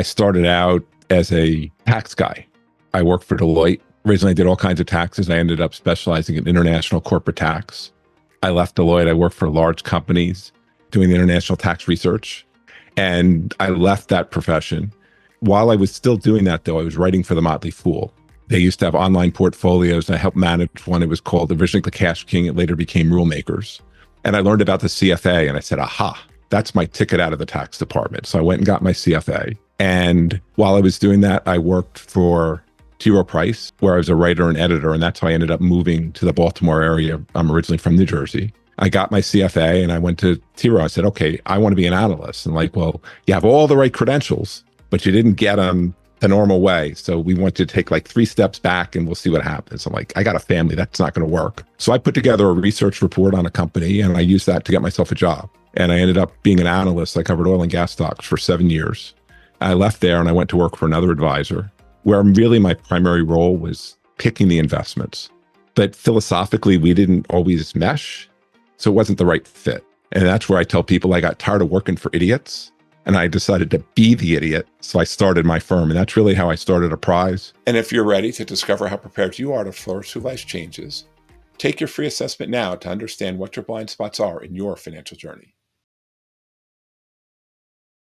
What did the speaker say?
started out as a tax guy. I worked for Deloitte. Originally, I did all kinds of taxes. I ended up specializing in international corporate tax. I left Deloitte. I worked for large companies doing international tax research. And I left that profession. While I was still doing that, though, I was writing for The Motley Fool. They used to have online portfolios, and I helped manage one. It was called originally The Cash King. It later became Rule Makers. And I learned about the CFA, and I said, aha, that's my ticket out of the tax department. So I went and got my CFA. And while I was doing that, I worked for T. Rowe Price, where I was a writer and editor, and that's how I ended up moving to the Baltimore area. I'm originally from New Jersey. I got my CFA and I went to T. Rowe. I said, okay, I want to be an analyst. And like, well, you have all the right credentials, but you didn't get them the normal way. So we want you to take like 3 steps back and we'll see what happens. I'm like, I got a family. That's not going to work. So I put together a research report on a company and I used that to get myself a job. And I ended up being an analyst. I covered oil and gas stocks for 7 years. I left there and I went to work for another advisor where really my primary role was picking the investments. But philosophically, we didn't always mesh. So it wasn't the right fit. And that's where I tell people I got tired of working for idiots and I decided to be the idiot. So I started my firm, and that's really how I started Apprise. And if you're ready to discover how prepared you are to flourish through life's changes, take your free assessment now to understand what your blind spots are in your financial journey.